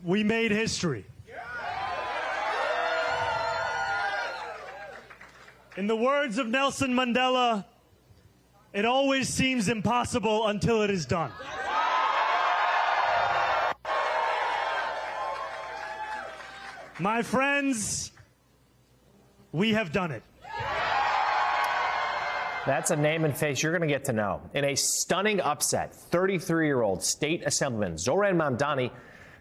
We made history. In the words of Nelson Mandela, it always seems impossible until it is done. My friends, we have done it. That's a name and face you're going to get to know. In a stunning upset, 33-year-old State Assemblyman Zohran Mamdani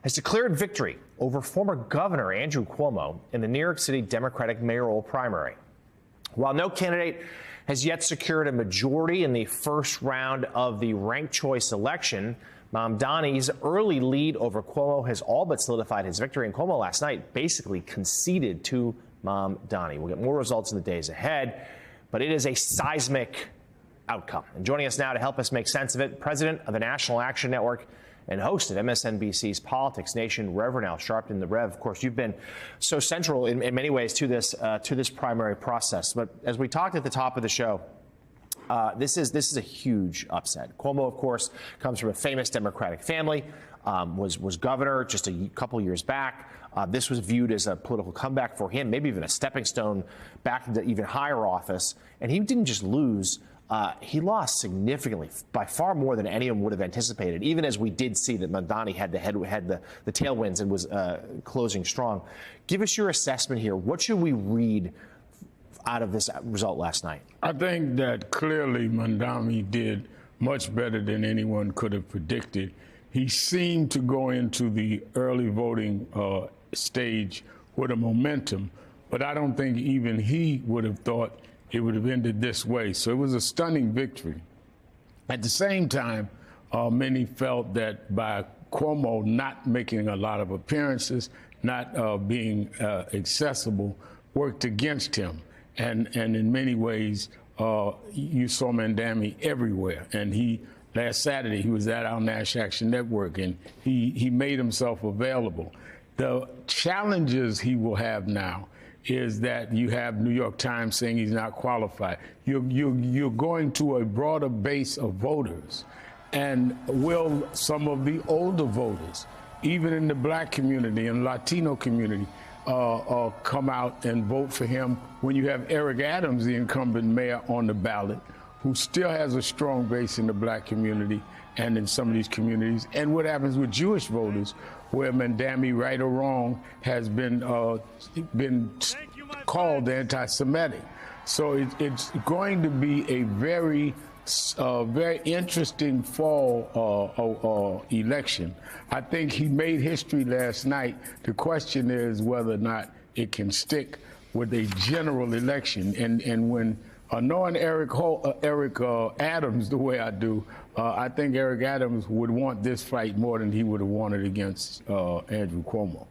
has declared victory over former Governor Andrew Cuomo in the New York City Democratic mayoral primary. While no candidate has yet secured a majority in the first round of the ranked choice election, Mamdani's early lead over Cuomo has all but solidified his victory, and Cuomo last night basically conceded to Mamdani. We'll get more results in the days ahead, but it is a seismic outcome. And joining us now to help us make sense of it, president of the National Action Network and host of MSNBC's Politics Nation, Reverend Al Sharpton. The Rev, of course, you've been so central in many ways to this primary process. But as we talked at the top of the show, this is a huge upset. Cuomo, of course, comes from a famous Democratic family, was governor just a couple years back. This was viewed as a political comeback for him, maybe even a stepping stone back into even higher office. And he didn't just lose. He lost significantly, by far more than anyone would have anticipated, even as we did see that Mamdani had the tailwinds and was closing strong. Give us your assessment here. What should we read out of this result last night? I think that clearly Mamdani did much better than anyone could have predicted. He seemed to go into the early voting stage with a momentum, but I don't think even he would have thought it would have ended this way. So it was a stunning victory. At the same time, many felt that by Cuomo not making a lot of appearances, not being accessible, worked against him. And in many ways, you saw Mamdani everywhere. And last Saturday, he was at our National Action Network, and he made himself available. The challenges he will have now is that you have New York Times saying he's not qualified. You're going to a broader base of voters. And will some of the older voters, even in the black community and Latino community, come out and vote for him when you have Eric Adams, the incumbent mayor, on the ballot, who still has a strong base in the black community and in some of these communities? And what happens with Jewish voters, where Mamdani, right or wrong, has been called anti-Semitic? So it's going to be a very interesting fall election. I think he made history last night. The question is whether or not it can stick with a general election. And when knowing Eric Adams the way I do, I think Eric Adams would want this fight more than he would have wanted against Andrew Cuomo.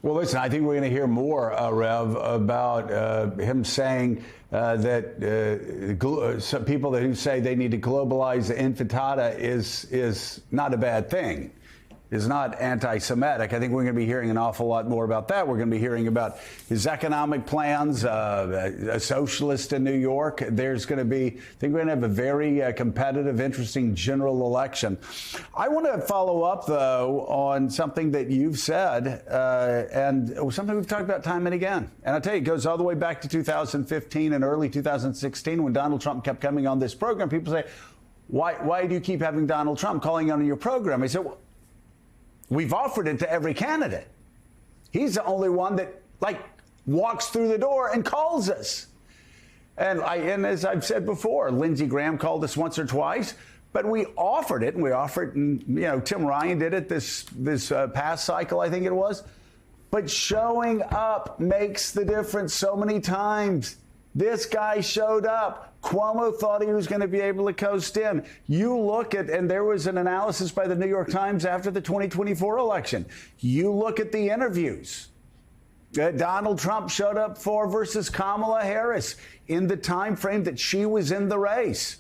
Well, listen, I think we're going to hear more, Rev, about him saying that some people who say they need to globalize the intifada is not a bad thing, is not anti-Semitic. I think we're going to be hearing an awful lot more about that. We're going to be hearing about his economic plans, a socialist in New York. There's going to be, I think we're going to have a very competitive, interesting general election. I want to follow up, though, on something that you've said, and something we've talked about time and again. And I tell you, it goes all the way back to 2015 and early 2016 when Donald Trump kept coming on this program. People say, why do you keep having Donald Trump calling on your program? I said, well, we've offered it to every candidate. He's the only one that, walks through the door and calls us. And as I've said before, Lindsey Graham called us once or twice, but we offered it, and Tim Ryan did it this past cycle, I think it was. But showing up makes the difference so many times. This guy showed up. Cuomo thought he was going to be able to coast in. You look at, and there was an analysis by the New York Times after the 2024 election. You look at the interviews that Donald Trump showed up for versus Kamala Harris in the time frame that she was in the race.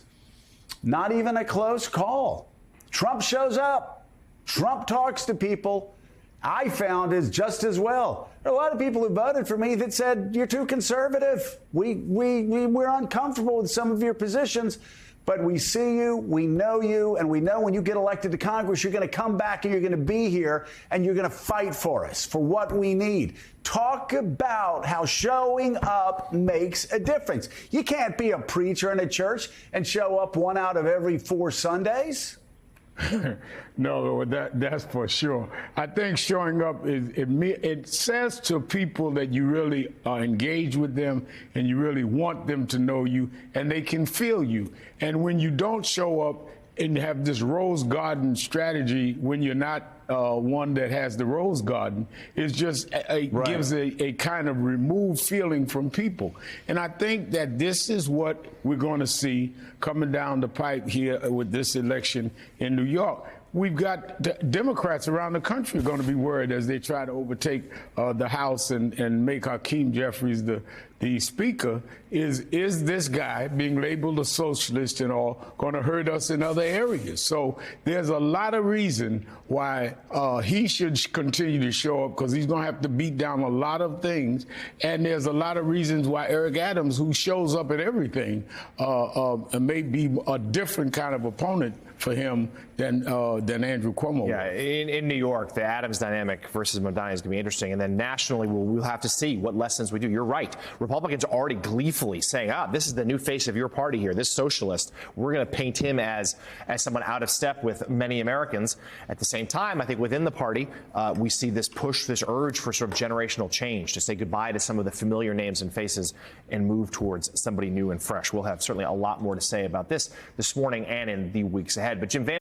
Not even a close call. Trump shows up. Trump talks to people. I found is just as well. There are a lot of people who voted for me that said, you're too conservative. We're uncomfortable with some of your positions. but we see you, we know you, and we know when you get elected to Congress, you're going to come back and you're going to be here and you're going to fight for us, for what we need. Talk about how showing up makes a difference. You can't be a preacher in a church and show up 1 out of every 4 Sundays. No, that's for sure. I think showing up it says to people that you really are engaged with them and you really want them to know you and they can feel you. And when you don't show up and have this rose garden strategy, when you're not one that has the rose garden, it just gives a kind of removed feeling from people. And I think that this is what we're going to see coming down the pipe here with this election in New York. We've got Democrats around the country are going to be worried as they try to overtake the House and make Hakeem Jeffries the speaker. Is this guy being labeled a socialist and all going to hurt us in other areas? So there's a lot of reason why he should continue to show up, because he's going to have to beat down a lot of things. And there's a lot of reasons why Eric Adams, who shows up at everything, may be a different kind of opponent for him than Andrew Cuomo. Yeah, in New York, the Adams dynamic versus Mondani is going to be interesting. And then nationally, we'll have to see what lessons we do. You're right. Republicans are already gleefully saying, this is the new face of your party here, this socialist. We're going to paint him as someone out of step with many Americans. At the same time, I think within the party, we see this push, this urge for sort of generational change, to say goodbye to some of the familiar names and faces and move towards somebody new and fresh. We'll have certainly a lot more to say about this morning and in the weeks ahead. But Jim Van